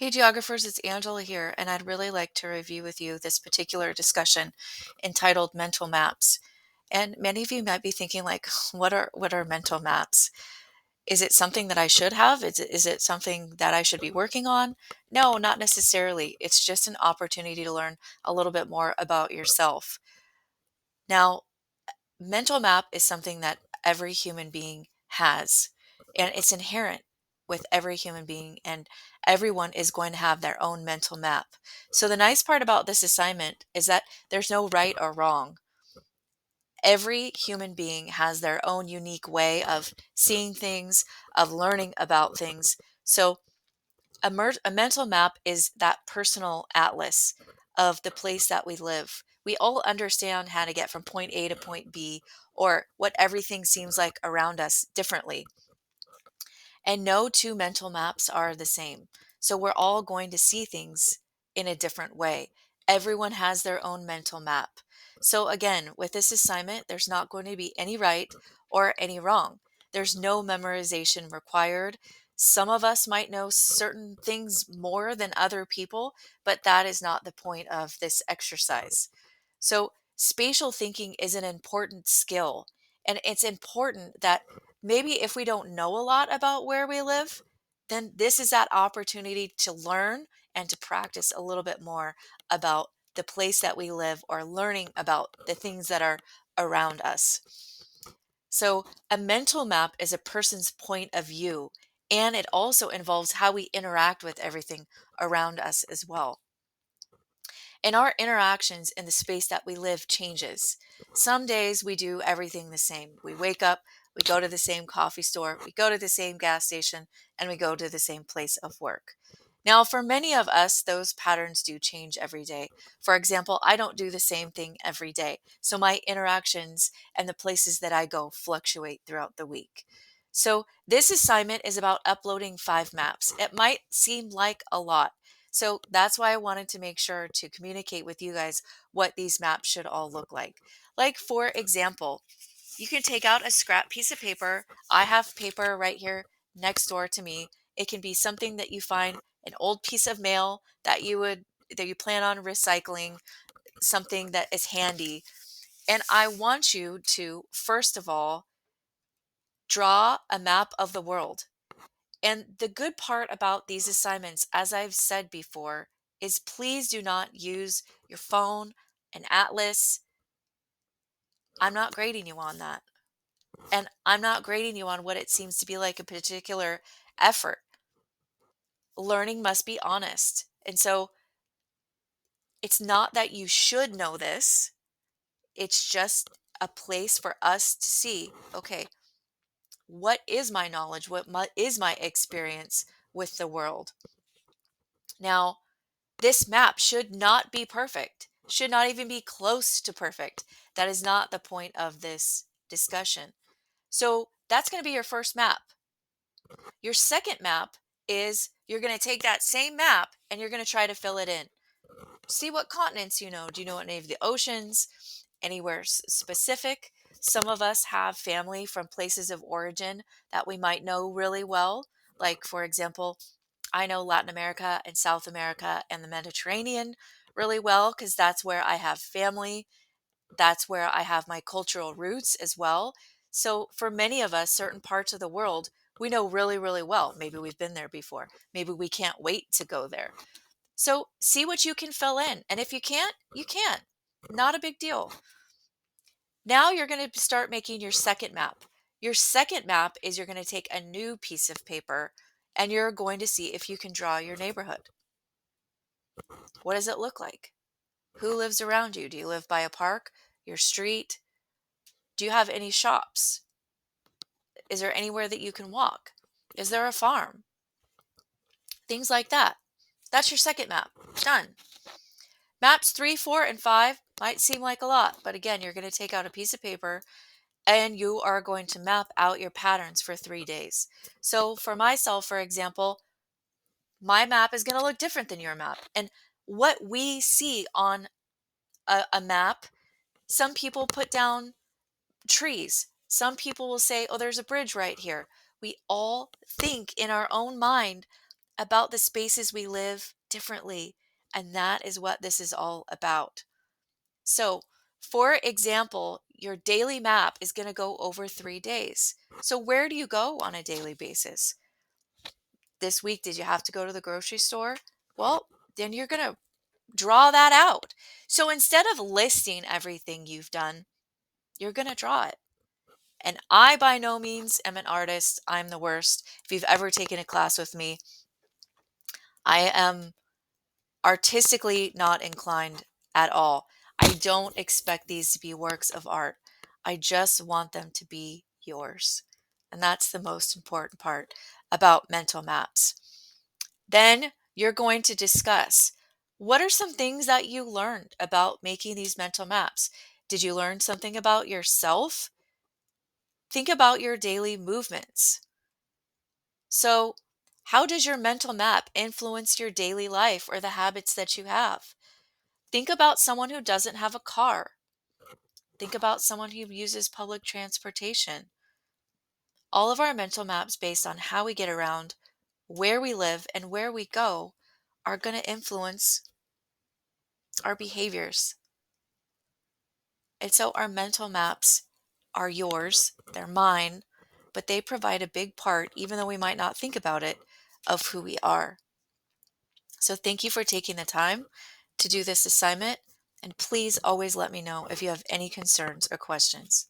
Hey, geographers, it's Angela here, and I'd really like to review with you this particular discussion entitled Mental Maps. And many of you might be thinking, like, what are mental maps? Is it something that I should have? Is it something that I should be working on? No, not necessarily. It's just an opportunity to learn a little bit more about yourself. Now, mental map is something that every human being has, and it's inherent with every human being, and everyone is going to have their own mental map. So, the nice part about this assignment is that there's no right or wrong. Every human being has their own unique way of seeing things, of learning about things. So, a mental map is that personal atlas of the place that we live. We all understand how to get from point A to point B, or what everything seems like around us differently. And no two mental maps are the same. So we're all going to see things in a different way. Everyone has their own mental map. So again, with this assignment, there's not going to be any right or any wrong. There's no memorization required. Some of us might know certain things more than other people, but that is not the point of this exercise. So, spatial thinking is an important skill, and it's important that maybe if we don't know a lot about where we live, then this is that opportunity to learn and to practice a little bit more about the place that we live, or learning about the things that are around us. So, a mental map is a person's point of view, and it also involves how we interact with everything around us as well. And our interactions in the space that we live changes. Some days we do everything the same. We wake up, we go to the same coffee store, we go to the same gas station, and we go to the same place of work. Now, for many of us, those patterns do change every day. For example, I don't do the same thing every day. So my interactions and the places that I go fluctuate throughout the week. So this assignment is about uploading 5 maps. It might seem like a lot. So that's why I wanted to make sure to communicate with you guys what these maps should all look like. Like, for example, you can take out a scrap piece of paper. I have paper right here next door to me. It can be something that you find, an old piece of mail that you plan on recycling, something that is handy. And I want you to, first of all, draw a map of the world. And the good part about these assignments, as I've said before, is please do not use your phone, an atlas. I'm not grading you on that. And I'm not grading you on what it seems to be like a particular effort. Learning must be honest. And so it's not that you should know this, it's just a place for us to see, okay, what is my knowledge? Is my experience with the world? Now, this map should not be perfect, should not even be close to perfect. That is not the point of this discussion. So that's going to be your first map. Your second map is you're going to take that same map and you're going to try to fill it in. See what continents you know. Do you know any of the oceans? Anywhere specific? Some of us have family from places of origin that we might know really well. Like, for example, I know Latin America and South America and the Mediterranean really well because that's where I have family. That's where I have my cultural roots as well. So, for many of us, certain parts of the world we know really, really well. Maybe we've been there before. Maybe we can't wait to go there. So, see what you can fill in. And if you can't, you can't. Not a big deal. Now you're going to start making your second map. Your second map is you're going to take a new piece of paper and you're going to see if you can draw your neighborhood. What does it look like? Who lives around you? Do you live by a park, your street? Do you have any shops? Is there anywhere that you can walk? Is there a farm? Things like that. That's your second map. Done. Maps 3, 4, and 5 might seem like a lot, but again, you're going to take out a piece of paper and you are going to map out your patterns for 3 days. So for myself, for example, my map is going to look different than your map. And what we see on a map, some people put down trees. Some people will say, oh, there's a bridge right here. We all think in our own mind about the spaces we live differently. And that is what this is all about. So, for example, your daily map is going to go over 3 days. So, where do you go on a daily basis? This week, did you have to go to the grocery store? Well, then you're going to draw that out. So, instead of listing everything you've done, you're going to draw it. And I, by no means, am an artist. I'm the worst. If you've ever taken a class with me, I am artistically not inclined at all. I don't expect these to be works of art. I just want them to be yours. And that's the most important part about mental maps. Then you're going to discuss what are some things that you learned about making these mental maps? Did you learn something about yourself? Think about your daily movements. So, how does your mental map influence your daily life or the habits that you have? Think about someone who doesn't have a car. Think about someone who uses public transportation. All of our mental maps based on how we get around, where we live, and where we go are going to influence our behaviors. And so our mental maps are yours, they're mine, but they provide a big part, even though we might not think about it, of who we are. So thank you for taking the time to do this assignment. And please always let me know if you have any concerns or questions.